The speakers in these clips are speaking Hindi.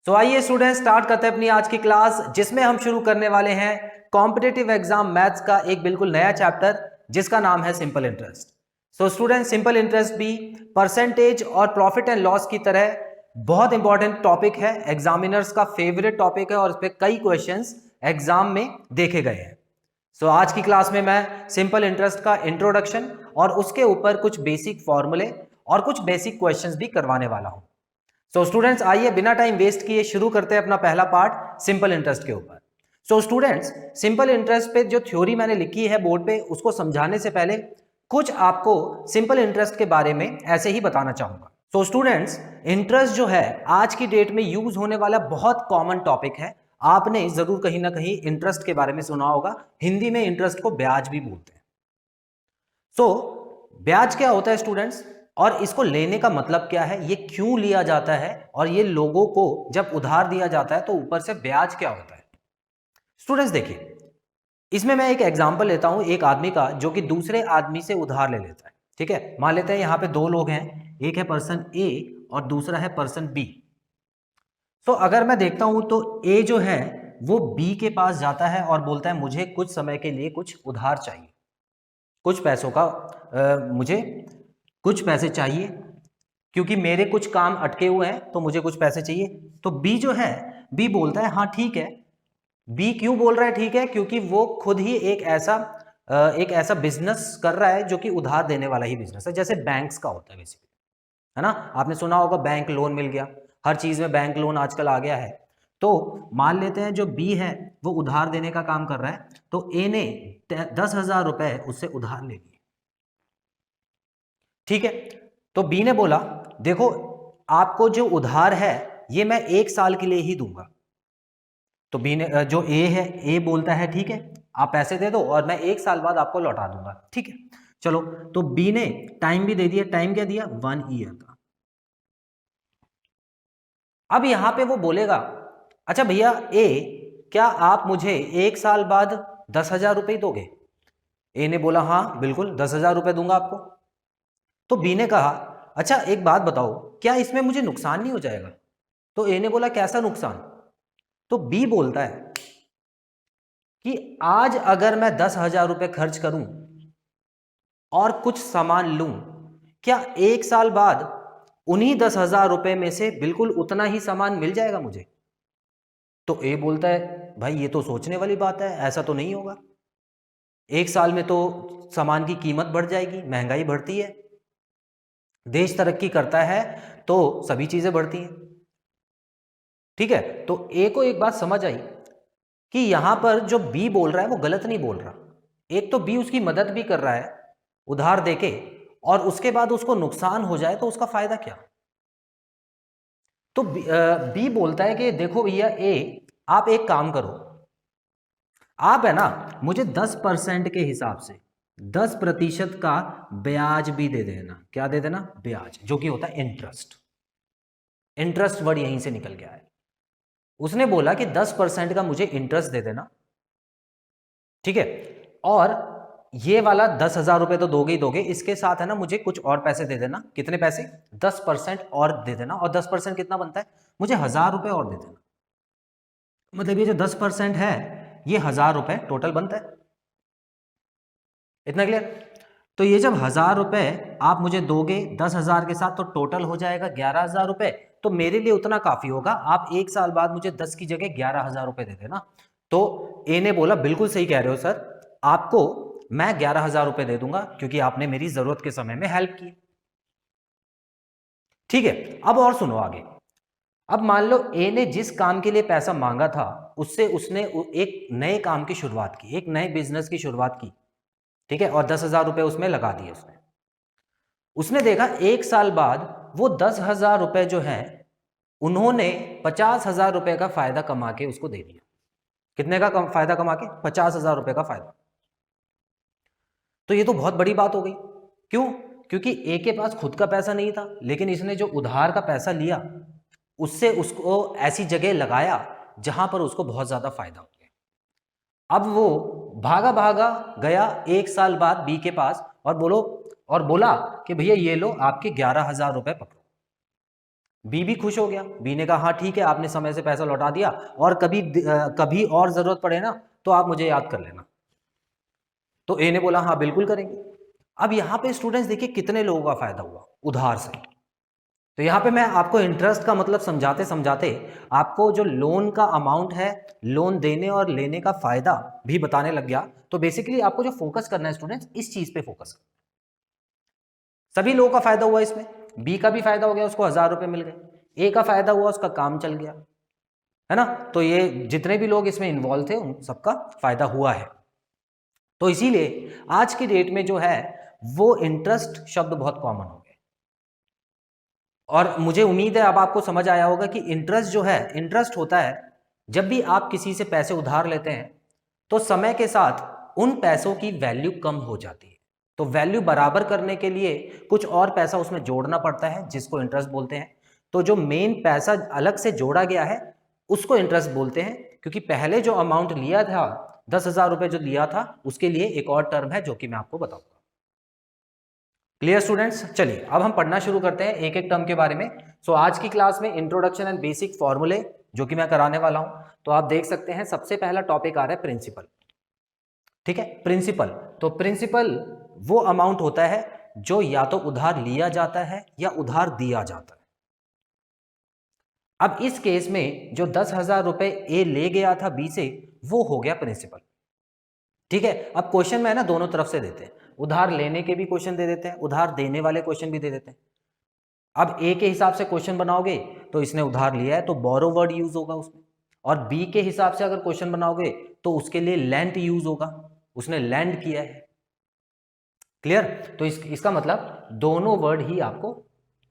तो आइए स्टूडेंट स्टार्ट करते हैं अपनी आज की क्लास, जिसमें हम शुरू करने वाले हैं कॉम्पिटिटिव एग्जाम मैथ्स का एक बिल्कुल नया चैप्टर जिसका नाम है simple interest. So student, simple interest भी परसेंटेज और प्रॉफिट एंड लॉस की तरह बहुत इंपॉर्टेंट टॉपिक है, एग्जामिनर्स का फेवरेट टॉपिक है और इस पर कई क्वेश्चंस एग्जाम में देखे गए हैं। सो आज की क्लास में मैं सिंपल इंटरेस्ट का इंट्रोडक्शन और उसके ऊपर कुछ बेसिक फॉर्मूले और कुछ बेसिक क्वेश्चंस भी करवाने वाला हूं। सो स्टूडेंट्स, आइए बिना टाइम वेस्ट किए शुरू करते हैं अपना पहला पार्ट सिंपल इंटरेस्ट के ऊपर। सो स्टूडेंट्स, सिंपल इंटरेस्ट पे जो थ्योरी मैंने लिखी है बोर्ड पे, उसको समझाने से पहले कुछ आपको सिंपल इंटरेस्ट के बारे में ऐसे ही बताना चाहूंगा। सो स्टूडेंट्स, इंटरेस्ट जो है आज की डेट में यूज होने वाला बहुत कॉमन टॉपिक है। आपने जरूर कहीं ना कहीं इंटरेस्ट के बारे में सुना होगा। हिंदी में इंटरेस्ट को ब्याज भी बोलते हैं। सो ब्याज क्या होता है स्टूडेंट्स, और इसको लेने का मतलब क्या है, ये क्यों लिया जाता है, और ये लोगों को जब उधार दिया जाता है तो ऊपर से ब्याज क्या होता है। स्टूडेंट्स देखिए, इसमें मैं एक एग्जांपल लेता हूं एक आदमी का जो कि दूसरे आदमी से उधार ले लेता है। ठीक है, मान लेते हैं यहां पे दो लोग हैं, एक है पर्सन ए और दूसरा है पर्सन बी। तो अगर मैं देखता हूं तो ए जो है वो बी के पास जाता है और बोलता है मुझे कुछ समय के लिए कुछ उधार चाहिए, कुछ पैसों का मुझे कुछ पैसे चाहिए क्योंकि मेरे कुछ काम अटके हुए हैं, तो मुझे कुछ पैसे चाहिए। तो बी जो है, बी बोलता है हाँ ठीक है। बी क्यों बोल रहा है ठीक है? क्योंकि वो खुद ही एक ऐसा बिजनेस कर रहा है जो कि उधार देने वाला ही बिजनेस है, जैसे बैंक्स का होता है बेसिकली, है ना। आपने सुना होगा बैंक लोन मिल गया, हर चीज में बैंक लोन आजकल आ गया है। तो मान लेते हैं जो बी है वो उधार देने का काम कर रहा है, तो ए ने 10,000 रुपए उससे उधार ले लिए। ठीक है, तो बी ने बोला देखो आपको जो उधार है ये मैं 1 साल के लिए ही दूंगा। तो बी ने जो ए है, ए बोलता है ठीक है आप पैसे दे दो और मैं 1 साल बाद आपको लौटा दूंगा। ठीक है, चलो, तो बी ने टाइम भी दे दिया। टाइम क्या दिया? 1 ईयर का। अब यहां पे वो बोलेगा अच्छा भैया ए, क्या आप मुझे 1 साल बाद 10,000 रुपए दोगे? ए ने बोला हाँ बिल्कुल 10,000 रुपए दूंगा आपको। तो बी ने कहा अच्छा एक बात बताओ, क्या इसमें मुझे नुकसान नहीं हो जाएगा? तो ए ने बोला कैसा नुकसान? तो बी बोलता है कि आज अगर मैं 10,000 रुपए खर्च करूं और कुछ सामान लूं, क्या 1 साल बाद उन्हीं 10,000 रुपए में से बिल्कुल उतना ही सामान मिल जाएगा मुझे? तो ए बोलता है भाई ये तो सोचने वाली बात है, ऐसा तो नहीं होगा। 1 साल में तो सामान की कीमत बढ़ जाएगी, महंगाई बढ़ती है, देश तरक्की करता है तो सभी चीजें बढ़ती हैं। ठीक है, तो ए को एक बात समझ आई कि यहां पर जो बी बोल रहा है वो गलत नहीं बोल रहा। एक तो बी उसकी मदद भी कर रहा है उधार देके, और उसके बाद उसको नुकसान हो जाए तो उसका फायदा क्या? तो बी बोलता है कि देखो भैया ए, आप एक काम करो, आप है ना मुझे 10% के हिसाब से 10% का ब्याज भी दे देना। क्या दे देना? ब्याज, जो कि होता है इंटरेस्ट। इंटरेस्ट वर्ड यहीं से निकल गया है। उसने बोला कि 10% का मुझे इंटरेस्ट दे देना। ठीक है, और ये वाला 10,000 रुपए तो दोगे ही दोगे, इसके साथ है ना मुझे कुछ और पैसे दे देना। कितने पैसे? 10% और दे देना। और 10% कितना बनता है? मुझे 1,000 रुपए और दे देना। मतलब ये जो 10% है ये 1,000 रुपए टोटल बनता है। इतना क्लियर? तो ये जब 1,000 रुपए आप मुझे दोगे 10,000 के साथ, तो टोटल हो जाएगा 11,000 रुपए। तो मेरे लिए उतना काफी होगा, आप 1 साल बाद मुझे 10 की जगह 11,000 रुपए दे देना। तो ए ने बोला बिल्कुल सही कह रहे हो सर, आपको मैं 11,000 रुपए दे दूंगा क्योंकि आपने मेरी जरूरत के समय में हेल्प की। ठीक है, अब और सुनो आगे। अब मान लो ए ने जिस काम के लिए पैसा मांगा था उससे उसने एक नए काम की शुरुआत की, एक नए बिजनेस की शुरुआत की। ठीक है, और 10,000 रुपए उसमें लगा दिए उसने। उसने देखा 1 साल बाद वो 10,000 रुपए जो है उन्होंने 50,000 रुपए का फायदा कमा के उसको दे दिया। कितने का फायदा कमा के? 50,000 रुपए का फायदा। तो ये तो बहुत बड़ी बात हो गई। क्यों? क्योंकि ए के पास खुद का पैसा नहीं था, लेकिन इसने जो उधार का पैसा लिया उससे उसको ऐसी जगह लगाया जहां पर उसको बहुत ज्यादा फायदा हो गया। अब वो भागा भागा गया 1 साल बाद बी के पास और बोला कि भैया ये लो आपके 11,000 रुपए पकड़ो। बी भी खुश हो गया, बी ने कहा हाँ ठीक है, आपने समय से पैसा लौटा दिया और कभी और जरूरत पड़े ना तो आप मुझे याद कर लेना। तो ए ने बोला हाँ बिल्कुल करेंगे। अब यहाँ पे स्टूडेंट्स देखिए कितने लोगों का फायदा हुआ उधार से। तो यहाँ पे मैं आपको इंटरेस्ट का मतलब समझाते समझाते आपको जो लोन का अमाउंट है, लोन देने और लेने का फायदा भी बताने लग गया। तो बेसिकली आपको जो फोकस करना है स्टूडेंट्स, इस चीज पे फोकस करना। सभी लोगों का फायदा हुआ इसमें, बी का भी फायदा हो गया, उसको 1000 रुपए मिल गए, ए का फायदा हुआ, उसका काम चल गया, है ना। तो ये जितने भी लोग इसमें इन्वॉल्व थे उन सबका फायदा हुआ है। तो इसीलिए आज की डेट में जो है वो इंटरेस्ट शब्द बहुत कॉमन हो गए। और मुझे उम्मीद है अब आपको समझ आया होगा कि इंटरेस्ट जो है, इंटरेस्ट होता है जब भी आप किसी से पैसे उधार लेते हैं तो समय के साथ उन पैसों की वैल्यू कम हो जाती है। तो वैल्यू बराबर करने के लिए कुछ और पैसा उसमें जोड़ना पड़ता है जिसको इंटरेस्ट बोलते हैं। तो जो मेन पैसा अलग से जोड़ा गया है उसको इंटरेस्ट बोलते हैं, क्योंकि पहले जो अमाउंट लिया था 10,000 रुपए जो लिया था उसके लिए एक और टर्म है जो कि मैं आपको बताऊंगा। क्लियर स्टूडेंट्स, चलिए अब हम पढ़ना शुरू करते हैं एक एक टर्म के बारे में। सो आज की क्लास में इंट्रोडक्शन एंड बेसिक फॉर्मूले जो कि मैं कराने वाला हूं। तो आप देख सकते हैं सबसे पहला टॉपिक आ रहा है प्रिंसिपल। ठीक है, प्रिंसिपल। तो प्रिंसिपल वो अमाउंट होता है जो या तो उधार लिया जाता है या उधार दिया जाता है। अब इस केस में जो 10,000 रुपए ए ले गया था बी से, वो हो गया प्रिंसिपल। ठीक है, अब क्वेश्चन में है ना दोनों तरफ से देते हैं, उधार लेने के भी क्वेश्चन दे देते हैं, उधार देने वाले क्वेश्चन भी दे देते हैं। अब ए के हिसाब से क्वेश्चन बनाओगे तो इसने उधार लिया है तो बोरो वर्ड यूज होगा उसमें, और बी के हिसाब से अगर क्वेश्चन बनाओगे तो उसके लिए लेंट यूज होगा, उसने लैंड किया है। क्लियर। तो इसका मतलब दोनों वर्ड ही आपको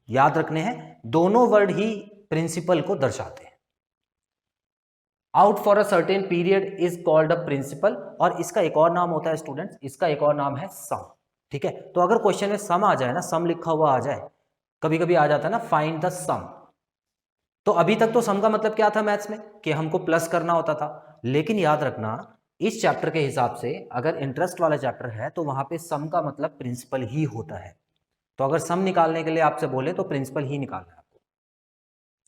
याद रखने हैं, दोनों वर्ड ही प्रिंसिपल को दर्शाते हैं। Out for a certain period is called a principal, और इसका एक और नाम होता है स्टूडेंट्स, इसका एक और नाम है सम। ठीक है, तो अगर क्वेश्चन में सम आ जाए ना, सम लिखा हुआ आ जाए, कभी कभी आ जाता है ना फाइंड द सम, तो अभी तक तो सम का मतलब क्या था मैथ्स में कि हमको प्लस करना होता था, लेकिन याद रखना इस चैप्टर के हिसाब से अगर इंटरेस्ट वाला चैप्टर है तो वहां पे सम का मतलब प्रिंसिपल ही होता है। तो अगर सम निकालने के लिए आपसे बोले तो प्रिंसिपल ही निकालना है आपको।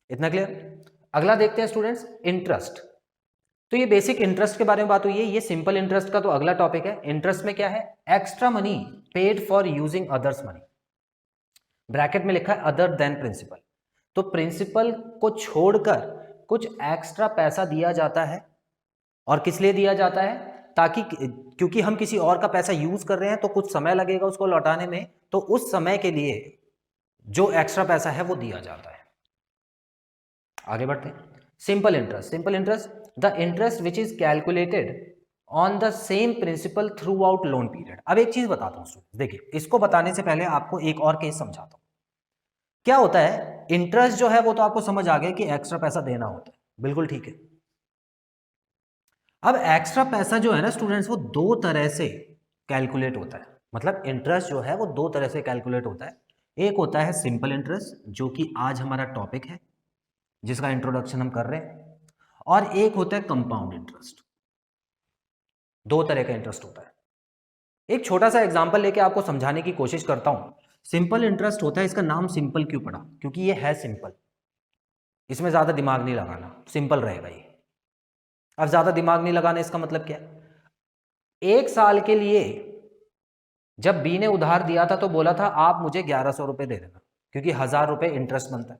इतना क्लियर। अगला देखते हैं स्टूडेंट्स, इंटरेस्ट। तो ये बेसिक इंटरेस्ट के बारे में बात हुई है, ये सिंपल इंटरेस्ट का तो अगला टॉपिक है। इंटरेस्ट में क्या है, extra money paid for using others money, bracket में लिखा है अदर देन प्रिंसिपल। तो प्रिंसिपल को छोड़कर कुछ एक्स्ट्रा पैसा दिया जाता है, और किस लिए दिया जाता है, ताकि क्योंकि हम किसी और का पैसा यूज कर रहे हैं तो कुछ समय लगेगा उसको लौटाने में, तो उस समय के लिए जो एक्स्ट्रा पैसा है वो दिया जाता है। आगे बढ़ते हैं, simple interest. Simple interest, the interest which is calculated on the same principal throughout loan period. अब एक चीज बताता हूं स्टूडेंट्स, देखिए इसको बताने से पहले आपको एक और केस समझाता हूं। क्या होता है, इंटरेस्ट जो है वो तो आपको समझ आ गया कि एक्स्ट्रा पैसा देना होता है, बिल्कुल ठीक है। अब एक्स्ट्रा पैसा जो है ना स्टूडेंट्स, वो दो तरह से कैलकुलेट होता है, मतलब इंटरेस्ट जो है वो दो तरह से कैलकुलेट होता है। एक होता है सिंपल इंटरेस्ट जो कि आज हमारा टॉपिक है जिसका इंट्रोडक्शन हम कर रहे हैं, और एक होता है कंपाउंड इंटरेस्ट। दो तरह का इंटरेस्ट होता है। एक छोटा सा एग्जांपल लेके आपको समझाने की कोशिश करता हूं। सिंपल इंटरेस्ट होता है, इसका नाम सिंपल क्यों पड़ा, क्योंकि ये है सिंपल, इसमें ज्यादा दिमाग नहीं लगाना, सिंपल रहेगा ये। अब ज्यादा दिमाग नहीं लगाना इसका मतलब क्या, एक साल के लिए जब बी ने उधार दिया था तो बोला था आप मुझे 1100 रुपए दे देना, क्योंकि 1000 रुपए इंटरेस्ट बनता है।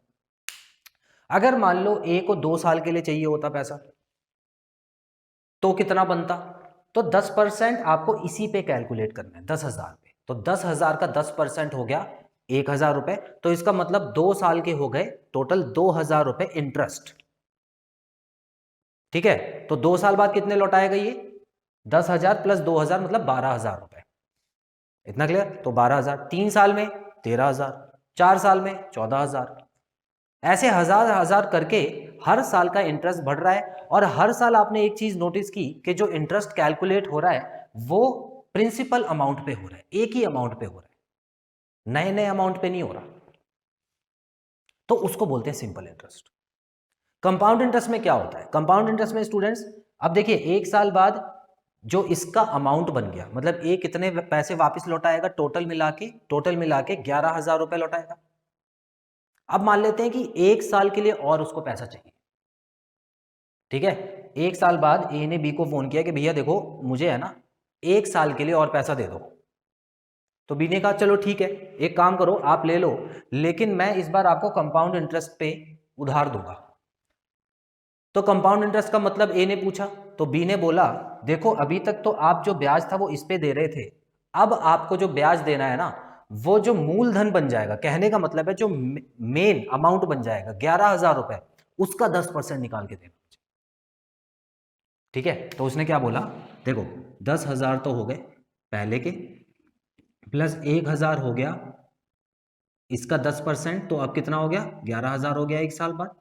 अगर मान लो ए को 2 साल के लिए चाहिए होता पैसा, तो कितना बनता, तो 10% आपको इसी पे कैलकुलेट करना है, 10,000 पे। तो 10,000 का 10% हो गया 1,000 रुपए, तो इसका मतलब 2 साल के हो गए टोटल 2,000 रुपए इंटरेस्ट। ठीक है, तो 2 साल बाद कितने लौटाएगा ये, 10,000 प्लस 2,000 मतलब 12,000 रुपए। इतना क्लियर। तो 12,000, 3 साल में 13,000, 4 साल में 14,000, ऐसे हजार हजार करके हर साल का इंटरेस्ट बढ़ रहा है। और हर साल आपने एक चीज नोटिस की कि जो इंटरेस्ट कैलकुलेट हो रहा है वो प्रिंसिपल अमाउंट पे हो रहा है, एक ही अमाउंट पे हो रहा है, नए नए अमाउंट पे नहीं हो रहा, तो उसको बोलते हैं सिंपल इंटरेस्ट। कंपाउंड इंटरेस्ट में क्या होता है, कंपाउंड इंटरेस्ट में स्टूडेंट्स अब देखिए एक साल बाद जो इसका अमाउंट बन गया, मतलब ये कितने पैसे वापस लौटाएगा, टोटल मिला के 11,000 रुपए लौटाएगा। अब मान लेते हैं कि 1 साल के लिए और उसको पैसा चाहिए, ठीक है। 1 साल बाद ए ने बी को फोन किया कि भैया देखो मुझे है ना 1 साल के लिए और पैसा दे दो। तो बी ने कहा चलो ठीक है, एक काम करो आप ले लो, लेकिन मैं इस बार आपको कंपाउंड इंटरेस्ट पे उधार दूंगा। तो कंपाउंड इंटरेस्ट का मतलब ए ने पूछा, तो बी ने बोला देखो अभी तक तो आप जो ब्याज था वो इस पे दे रहे थे, अब आपको जो ब्याज देना है ना वो जो मूलधन बन जाएगा, कहने का मतलब है जो मेन अमाउंट बन जाएगा 11,000 रुपए, उसका 10% निकाल के देना, ठीक है। तो उसने क्या बोला, देखो 10,000 तो हो गए पहले के, प्लस 1,000 हो गया इसका 10%, तो अब कितना हो गया 11,000 हो गया 1 साल बाद।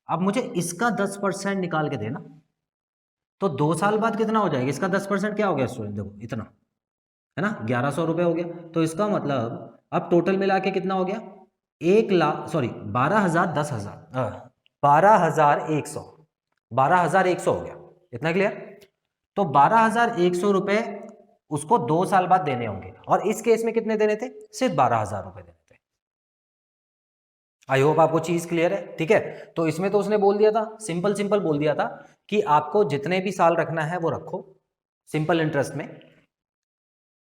अब मुझे इसका 10% निकाल के देना, तो 2 साल बाद कितना हो जाएगा, इसका 10% क्या हो गया स्टूडेंट, देखो इतना है ना 1,100 रुपए हो गया। तो इसका मतलब अब टोटल मिला के कितना हो गया 12,000 10,000 12,100 12,100 हो गया, इतना क्लियर। तो 12,100 रुपए उसको 2 साल बाद देने होंगे, और इस केस में कितने देने थे, सिर्फ 12,000 रुपए देने थे। आई होप आपको चीज क्लियर है, ठीक है। तो इसमें तो उसने बोल दिया था, सिंपल बोल दिया था कि आपको जितने भी साल रखना है वो रखो, सिंपल इंटरेस्ट में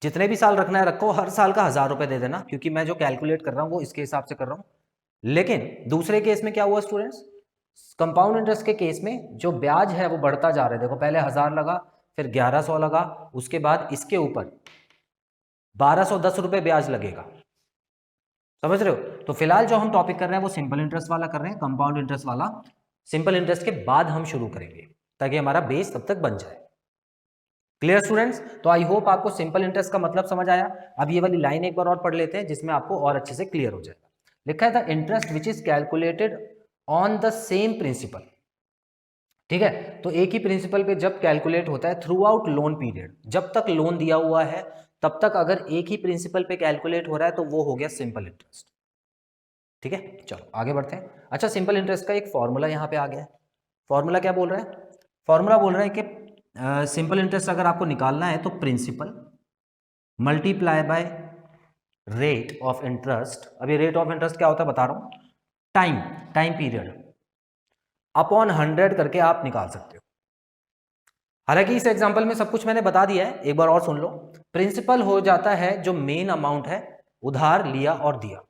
जितने भी साल रखना है रखो, हर साल का 1,000 रुपए दे देना, क्योंकि मैं जो कैलकुलेट कर रहा हूं वो इसके हिसाब से कर रहा हूं। लेकिन दूसरे केस में क्या हुआ स्टूडेंट्स, कंपाउंड इंटरेस्ट के केस में जो ब्याज है वो बढ़ता जा रहा है, देखो पहले 1,000 लगा, फिर 1,100 लगा, उसके बाद इसके ऊपर 1,210 रुपए ब्याज लगेगा, समझ रहे हो। तो फिलहाल जो हम टॉपिक कर रहे हैं वो सिंपल इंटरेस्ट वाला कर रहे हैं, कंपाउंड इंटरेस्ट वाला सिंपल इंटरेस्ट के बाद हम शुरू करेंगे, ताकि हमारा बेस तब तक बन जाए। क्लियर स्टूडेंट्स, तो आई होप आपको सिंपल इंटरेस्ट का मतलब समझ आया। अब ये वाली लाइन एक बार और पढ़ लेते हैं जिसमें आपको और अच्छे से क्लियर हो जाएगा। लिखा है the interest which is calculated on the same principal, ठीक है। तो एक ही प्रिंसिपल पे जब कैलकुलेट होता है थ्रू आउट लोन पीरियड, जब तक लोन दिया हुआ है तब तक अगर एक ही प्रिंसिपल पे कैलकुलेट हो रहा है तो वो हो गया सिंपल इंटरेस्ट, ठीक है। चलो आगे बढ़ते हैं। अच्छा, सिंपल इंटरेस्ट का एक फॉर्मूला यहाँ पे आ गया है। फॉर्मूला क्या बोल रहा है, फॉर्मूला बोल रहा है कि सिंपल इंटरेस्ट अगर आपको निकालना है तो principal multiply by rate of interest. अभी रेट ऑफ इंटरेस्ट क्या होता है बता रहा हूं, टाइम पीरियड अपॉन 100 करके आप निकाल सकते हो। हालांकि इस एग्जांपल में सब कुछ मैंने बता दिया है, एक बार और सुन लो। प्रिंसिपल हो जाता है जो मेन अमाउंट है उधार लिया और दिया,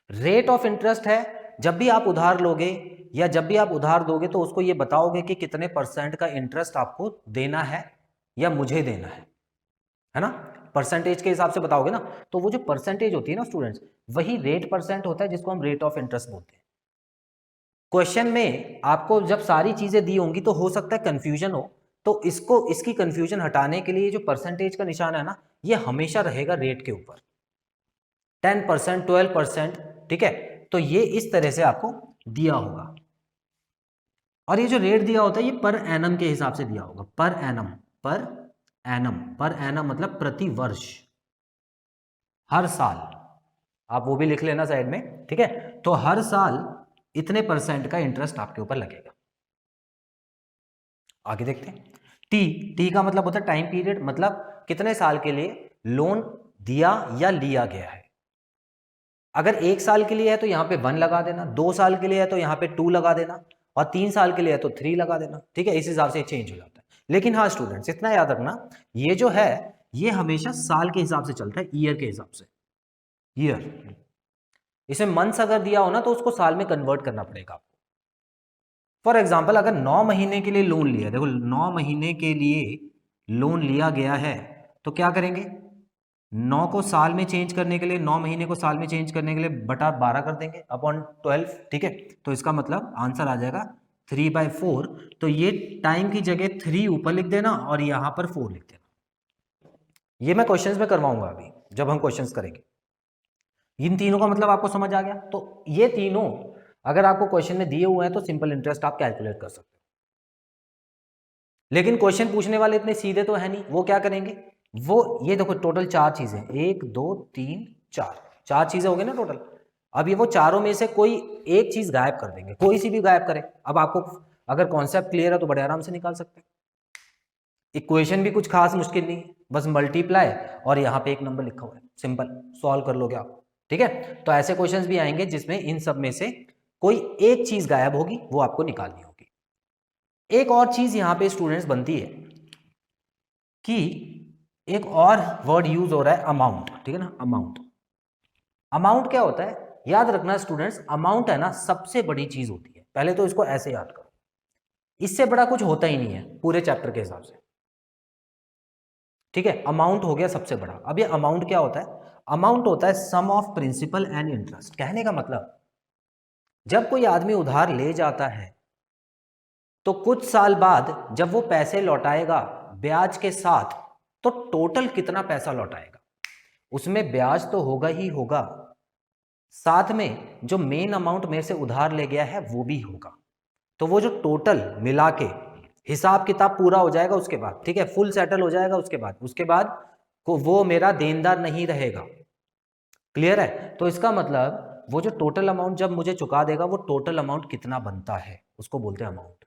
रेट ऑफ इंटरेस्ट है जब भी आप उधार लोगे या जब भी आप उधार दोगे तो उसको ये बताओगे कि कितने % का इंटरेस्ट आपको देना है या मुझे देना है ना, परसेंटेज के हिसाब से बताओगे ना। तो वो जो परसेंटेज होती है ना स्टूडेंट्स, वही रेट % होता है जिसको हम रेट ऑफ इंटरेस्ट बोलते हैं। क्वेश्चन में आपको जब सारी चीजें दी होंगी तो हो सकता है कंफ्यूजन हो, तो इसकी कंफ्यूजन हटाने के लिए जो परसेंटेज का निशान है ना, ये हमेशा रहेगा रेट के ऊपर, 10% 12%, ठीक है। तो ये इस तरह से आपको दिया होगा, और ये जो रेट दिया होता है ये पर एनम के हिसाब से दिया होगा, पर एनम मतलब प्रति वर्ष, हर साल, आप वो भी लिख लेना साइड में, ठीक है। तो हर साल इतने % का इंटरेस्ट आपके ऊपर लगेगा। आगे देखते हैं। टी का मतलब होता है टाइम पीरियड, मतलब कितने साल के लिए लोन दिया या लिया गया है। अगर 1 साल के लिए है तो यहां पे 1 लगा देना, 2 साल के लिए है तो यहां पे 2 लगा देना, और 3 साल के लिए है तो 3 लगा देना, ठीक है। इस हिसाब से चेंज हो जाता है। लेकिन हाँ स्टूडेंट्स, इतना याद रखना, ये जो है ये हमेशा साल के हिसाब से चलता है, ईयर के हिसाब से, ईयर। इसमें मंथ्स अगर दिया हो ना तो उसको साल में कन्वर्ट करना पड़ेगा आपको। फॉर एग्जाम्पल अगर 9 महीने के लिए लोन लिया, देखो 9 महीने के लिए लोन लिया गया है, तो क्या करेंगे, 9 को साल में चेंज करने के लिए, 9 महीने को साल में चेंज करने के लिए बटा 12 कर देंगे अपॉन 12, ठीक है। तो इसका मतलब आंसर आ जाएगा 3/4। तो ये टाइम की जगह 3 ऊपर लिख देना और यहां पर 4 लिख देना। ये मैं क्वेश्चंस में करवाऊंगा अभी जब हम क्वेश्चंस करेंगे। इन तीनों का मतलब आपको समझ आ गया। तो ये तीनों अगर आपको क्वेश्चन में दिए हुए हैं तो सिंपल इंटरेस्ट आप कैलकुलेट कर सकते हो। लेकिन क्वेश्चन पूछने वाले इतने सीधे तो है नहीं, वो क्या करेंगे, वो ये देखो टोटल 4 चीजें, 1 2 3 4 चीजें हो गई ना टोटल। अब ये वो चारों में से कोई एक चीज गायब कर देंगे, कोई सी भी गायब करें। अब आपको अगर कॉन्सेप्ट क्लियर है तो बड़े आराम से निकाल सकते हैं। इक्वेशन भी कुछ खास मुश्किल नहीं, बस मल्टीप्लाई और यहाँ पे एक नंबर लिखा हुआ है, सिंपल सॉल्व कर लोगे आप, ठीक है, तो ऐसे क्वेश्चंस भी आएंगे जिसमें इन सब में से कोई एक चीज गायब होगी, वो आपको निकालनी होगी। एक और चीज यहां पे स्टूडेंट्स बनती है कि एक और वर्ड यूज हो रहा है अमाउंट, ठीक है ना, अमाउंट। अमाउंट क्या होता है, याद रखना स्टूडेंट्स, अमाउंट है ना सबसे बड़ी चीज होती है, पहले तो इसको ऐसे याद करो, इससे बड़ा कुछ होता ही नहीं है पूरे चैप्टर के हिसाब से, ठीक है। अमाउंट हो गया सबसे बड़ा। अब ये अमाउंट क्या होता है, अमाउंट होता है सम ऑफ प्रिंसिपल एंड इंटरेस्ट। कहने का मतलब जब कोई आदमी उधार ले जाता है तो कुछ साल बाद जब वो पैसे लौटाएगा ब्याज के साथ, तो टोटल कितना पैसा लौटाएगा, उसमें ब्याज तो होगा ही होगा, साथ में जो मेन अमाउंट मेरे से उधार ले गया है वो भी होगा। तो वो जो टोटल मिला के हिसाब किताब पूरा हो जाएगा उसके बाद, ठीक है, फुल सेटल हो जाएगा उसके बाद को वो मेरा देनदार नहीं रहेगा। क्लियर है? तो इसका मतलब वो जो टोटल अमाउंट जब मुझे चुका देगा, वो टोटल अमाउंट कितना बनता है उसको बोलते हैं अमाउंट।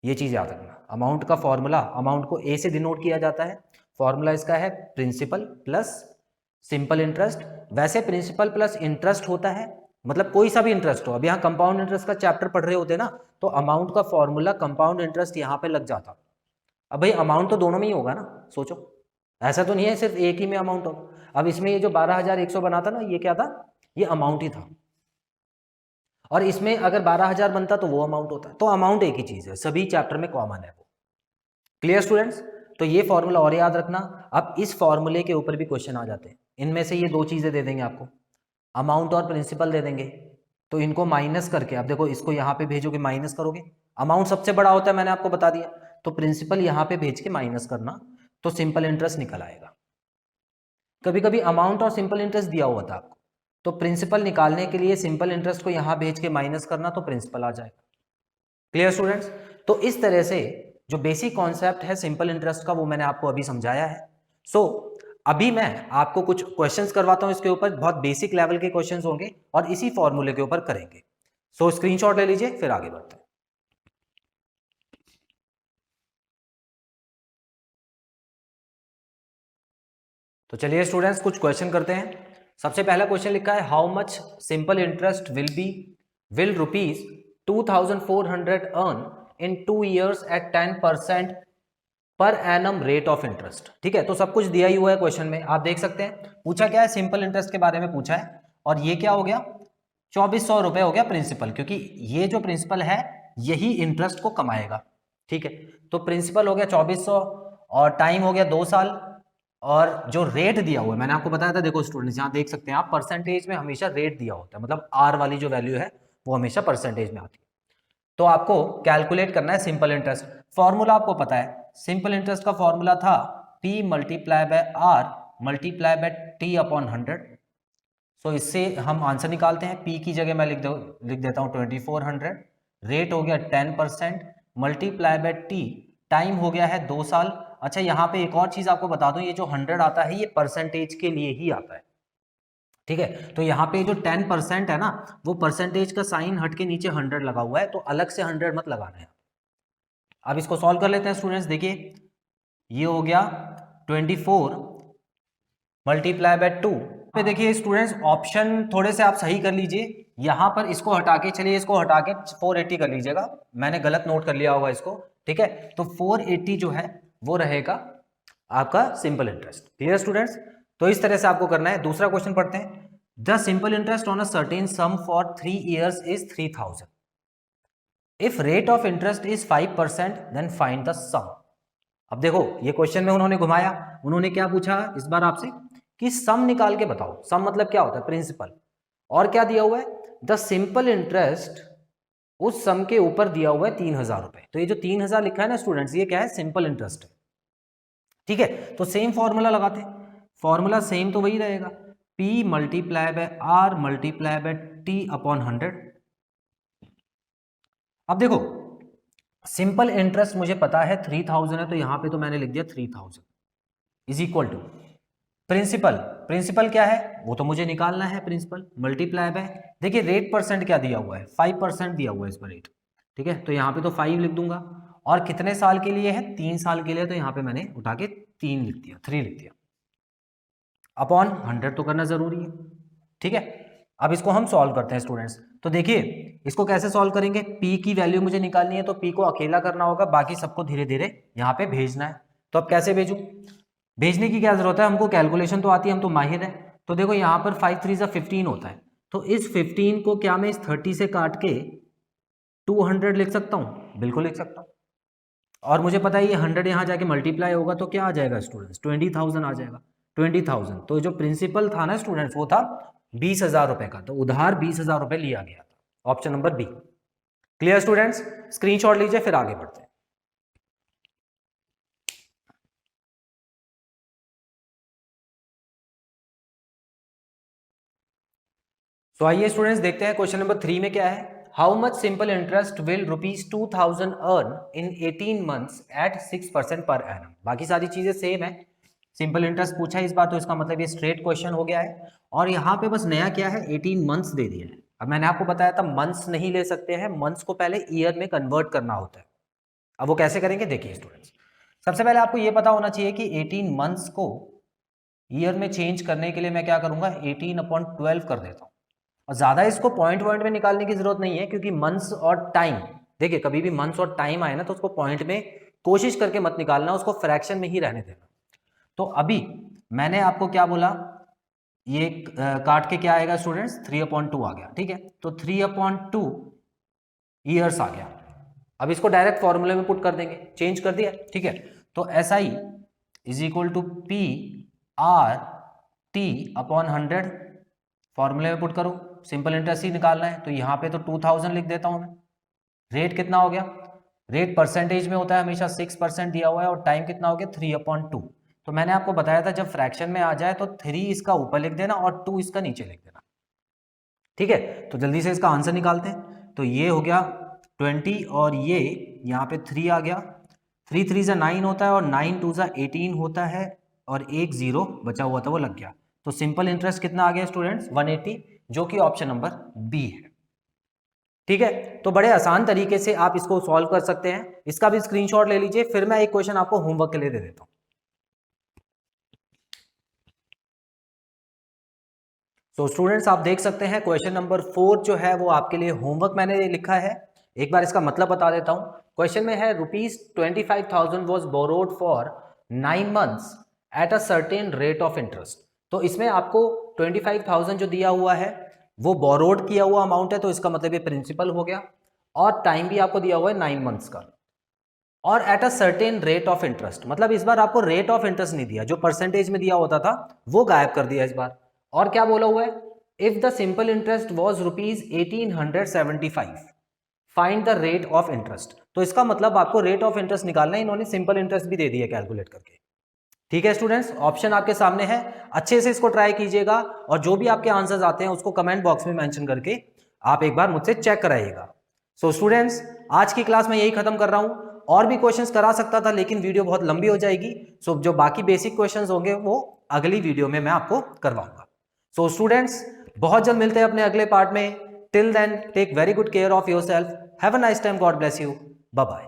ये चीज याद रखना। अमाउंट का फॉर्मूला, अमाउंट को ए से डिनोट किया जाता है, फॉर्मूला इसका है प्रिंसिपल प्लस सिंपल इंटरेस्ट। वैसे प्रिंसिपल प्लस इंटरेस्ट होता है, मतलब कोई सा भी इंटरेस्ट हो। अब यहाँ कंपाउंड इंटरेस्ट का चैप्टर पढ़ रहे होते ना, तो अमाउंट का फॉर्मूला कंपाउंड इंटरेस्ट यहाँ पे लग जाता। अब भाई अमाउंट तो दोनों में ही होगा ना, सोचो, ऐसा तो नहीं है सिर्फ एक ही में अमाउंट हो। अब इसमें ये जो 12,100 बना था ना, ये क्या था, ये अमाउंट ही था, और इसमें अगर 12,000 बनता तो वो अमाउंट होता। तो अमाउंट एक ही चीज है, सभी चैप्टर में कॉमन है वो। Clear students? तो ये फॉर्मूला और याद रखना। अब इस फॉर्मूले के ऊपर भी क्वेश्चन आ जाते हैं। इनमें से ये दो चीजें दे देंगे आपको, अमाउंट और प्रिंसिपल दे देंगे, तो इनको माइनस करके, अब देखो इसको यहाँ पे भेजोगे, माइनस करोगे, अमाउंट सबसे बड़ा होता है मैंने आपको बता दिया, तो प्रिंसिपल यहाँ पे भेज के माइनस करना, तो सिंपल इंटरेस्ट निकल आएगा। कभी कभी अमाउंट और सिंपल इंटरेस्ट दिया हुआ था आपको, तो प्रिंसिपल निकालने के लिए सिंपल इंटरेस्ट को यहाँ भेज के माइनस करना, तो प्रिंसिपल आ जाएगा। Clear students? तो इस तरह से जो बेसिक कॉन्सेप्ट है सिंपल इंटरेस्ट का, वो मैंने आपको अभी समझाया है। अभी मैं आपको कुछ क्वेश्चंस करवाता हूं इसके ऊपर, बहुत बेसिक लेवल के क्वेश्चंस होंगे और इसी फॉर्मूले के ऊपर करेंगे। स्क्रीनशॉट ले लीजिए, फिर आगे बढ़ते हैं। तो चलिए स्टूडेंट्स कुछ क्वेश्चन करते हैं। सबसे पहला क्वेश्चन लिखा है, how much simple interest will rupees 2,400 earn in 2 years at 10% per annum rate of interest. ठीक है, तो सब कुछ दिया ही हुआ है क्वेश्चन में, आप देख सकते हैं। पूछा क्या है, सिंपल इंटरेस्ट के बारे में पूछा है, और ये क्या हो गया, 2,400 रुपए हो गया प्रिंसिपल, क्योंकि ये जो प्रिंसिपल है यही इंटरेस्ट को कमाएगा। ठीक है, तो प्रिंसिपल हो गया 2,400 और टाइम हो गया 2 साल, और जो रेट दिया हुआ है मैंने आपको बताया था, देखो स्टूडेंट्स यहाँ देख सकते हैं आप, परसेंटेज में हमेशा रेट दिया होता है, मतलब आर वाली जो वैल्यू है वो हमेशा परसेंटेज में आती है। तो आपको कैलकुलेट करना है सिंपल इंटरेस्ट। फॉर्मूला आपको पता है, सिंपल इंटरेस्ट का फॉर्मूला था P multiply by R multiply by T upon 100। सो इससे हम आंसर निकालते हैं। P की जगह मैं लिख देता हूँ 2,400, रेट हो गया 10%, मल्टीप्लाई बाय T, टाइम हो गया है 2 साल। अच्छा, यहाँ पे एक और चीज आपको बता दूं, ये जो 100 आता है ये परसेंटेज के लिए ही आता है। ठीक है, तो यहाँ पे जो 10% है ना, वो परसेंटेज का साइन हट के नीचे 100 लगा हुआ है, तो अलग से 100 मत लगाना है। अब इसको सॉल्व कर लेते हैं स्टूडेंट्स। देखिए ये हो गया 24 मल्टीप्लाई बाय 2 पे। देखिए स्टूडेंट्स ऑप्शन थोड़े से आप सही कर लीजिए, यहाँ पर इसको हटा के, चलिए इसको हटा के 480 कर लीजिएगा, मैंने गलत नोट कर लिया होगा इसको। ठीक है, तो 480 जो है वो रहेगा आपका सिंपल इंटरेस्ट। Clear students? तो इस तरह से आपको करना है। दूसरा क्वेश्चन पढ़ते हैं, the simple interest on a certain sum for 3 years is 3,000। If rate of interest is 5% then find the sum. अब देखो ये क्वेश्चन में उन्होंने घुमाया, उन्होंने क्या पूछा इस बार आपसे कि सम निकाल के बताओ। सम मतलब क्या होता है, प्रिंसिपल, और क्या दिया हुआ है, द सिंपल इंटरेस्ट, उस सम के ऊपर दिया हुआ है 3,000 रुपए। तो ये जो 3,000 लिखा है ना स्टूडेंट्स, ये क्या है, सिंपल इंटरेस्ट है। ठीक है, तो सेम फॉर्मूला लगाते हैं, फॉर्मूला सेम तो वही रहेगा, P multiply by R multiply by T upon 100। अब देखो सिंपल इंटरेस्ट मुझे पता है 3,000 है, तो यहां पे तो मैंने लिख दिया 3,000 is equal to principal. Principal क्या है वो तो मुझे निकालना है, प्रिंसिपल मल्टीप्लाई बाय, देखिए रेट परसेंट क्या दिया हुआ है, 5% दिया हुआ है इस पर रेट। ठीक है, तो यहाँ पे तो 5 लिख दूंगा, और कितने साल के लिए है, 3 साल के लिए, तो यहाँ पे मैंने उठा के 3 लिख दिया, 3 लिख दिया, अपॉन 100 तो करना जरूरी है। ठीक है, अब इसको हम सॉल्व करते हैं स्टूडेंट्स। तो देखिए इसको कैसे सॉल्व करेंगे, p की वैल्यू मुझे निकालनी है तो p को अकेला करना होगा, बाकी सबको धीरे धीरे यहाँ पे भेजना है। तो अब कैसे भेजूं, भेजने की क्या जरूरत है, हमको कैलकुलेशन तो आती है, हम तो माहिर है। तो देखो यहाँ पर 5 3 15 होता है, तो इस 15 को क्या मैं इस 30 से काट के 200 लिख सकता हूँ, बिल्कुल लिख सकता हूँ। और मुझे पता है ये 100 यहाँ जाके मल्टीप्लाई होगा तो क्या आ जाएगा स्टूडेंट्स, 20,000 आ जाएगा। 20,000, तो जो प्रिंसिपल था ना स्टूडेंट्स वो था 20,000 रुपए का, तो उधार 20,000 रुपए लिया गया था, option number B. Clear students, screenshot लीजिए फिर आगे बढ़ते हैं। तो आइए स्टूडेंट्स देखते हैं क्वेश्चन नंबर 3 में क्या है। How much simple interest will ₹2,000 earn in 18 months at 6% per annum. बाकी सारी चीजें सेम है, सिंपल इंटरेस्ट पूछा है इस बार, तो इसका मतलब ये स्ट्रेट क्वेश्चन हो गया है। और यहाँ पे बस नया क्या है, 18 मंथ्स दे दिया है। अब मैंने आपको बताया था मंथ्स नहीं ले सकते हैं, मंथ्स को पहले ईयर में कन्वर्ट करना होता है। अब वो कैसे करेंगे देखिए स्टूडेंट्स, सबसे पहले आपको ये पता होना चाहिए कि 18 मंथ्स को ईयर में चेंज करने के लिए मैं क्या करूंगा, 18/12 कर देता हूँ। और ज्यादा इसको पॉइंट पॉइंट में निकालने की जरूरत नहीं है, क्योंकि मंथ्स और टाइम, देखिए कभी भी मंथ्स और टाइम आए ना तो उसको पॉइंट में कोशिश करके मत निकालना, उसको फ्रैक्शन में ही रहने देना। तो अभी मैंने आपको क्या बोला, ये काट के क्या आएगा स्टूडेंट्स, 3/2 आ गया, ठीक है। तो 3/2 ईयर्स आ गया। अब इसको डायरेक्ट फॉर्मूले में पुट कर देंगे, चेंज कर दिया, ठीक है। तो SI is equal to PR/T/100, फॉर्मूले में पुट करो, सिंपल इंटरेस्ट ही निकालना है, तो यहाँ पे तो 2000 लिख देता हूँ मैं। रेट कितना हो गया, रेट परसेंटेज में होता है हमेशा, 6% दिया हुआ है, और टाइम कितना हो गया 3/2। तो मैंने आपको बताया था जब फ्रैक्शन में आ जाए तो 3 इसका ऊपर लिख देना और 2 इसका नीचे लिख देना, ठीक है। तो जल्दी से इसका आंसर निकालते हैं। तो ये हो गया 20 और ये यहाँ पे 3 आ गया, 3 3 9 होता है और 9 2 18 होता है, और एक 0 बचा हुआ था वो लग गया। तो सिंपल इंटरेस्ट कितना आ गया स्टूडेंट्स, 180, जो कि ऑप्शन नंबर बी है, ठीक है। तो बड़े आसान तरीके से आप इसको सॉल्व कर सकते हैं, इसका भी स्क्रीनशॉट ले लीजिए, फिर मैं एक क्वेश्चन आपको होमवर्क के लिए दे देता हूं। तो स्टूडेंट्स आप देख सकते हैं क्वेश्चन नंबर 4 जो है वो आपके लिए होमवर्क मैंने लिखा है। एक बार इसका मतलब बता देता हूं। क्वेश्चन में है ₹25,000 was borrowed for 9 months at a certain rate of interest. तो इसमें आपको 25,000 जो दिया हुआ है वो बोरोड किया हुआ अमाउंट है, तो इसका मतलब ये प्रिंसिपल हो गया, और टाइम भी आपको दिया हुआ है 9 months का, और at a certain rate of interest, मतलब इस बार आपको रेट ऑफ इंटरेस्ट नहीं दिया, जो परसेंटेज में दिया होता था वो गायब कर दिया इस बार। और क्या बोला हुआ है, if the simple interest was ₹1875 find the rate of interest. तो इसका मतलब आपको रेट ऑफ इंटरेस्ट निकालना है, इन्होंने सिंपल इंटरेस्ट भी दे दिया कैलकुलेट करके, ठीक है स्टूडेंट्स। ऑप्शन आपके सामने है, अच्छे से इसको ट्राई कीजिएगा, और जो भी आपके आंसर्स आते हैं उसको कमेंट बॉक्स में मेंशन करके आप एक बार मुझसे चेक कराइएगा। सो स्टूडेंट्स आज की क्लास में यही खत्म कर रहा हूं, और भी क्वेश्चंस करा सकता था लेकिन वीडियो बहुत लंबी हो जाएगी। सो जो बाकी बेसिक क्वेश्चंस होंगे वो अगली वीडियो में मैं आपको करवाऊंगा। सो स्टूडेंट्स बहुत जल्द मिलते हैं अपने अगले पार्ट में। Till then take very good care of yourself, have a nice time, God bless you, bye bye.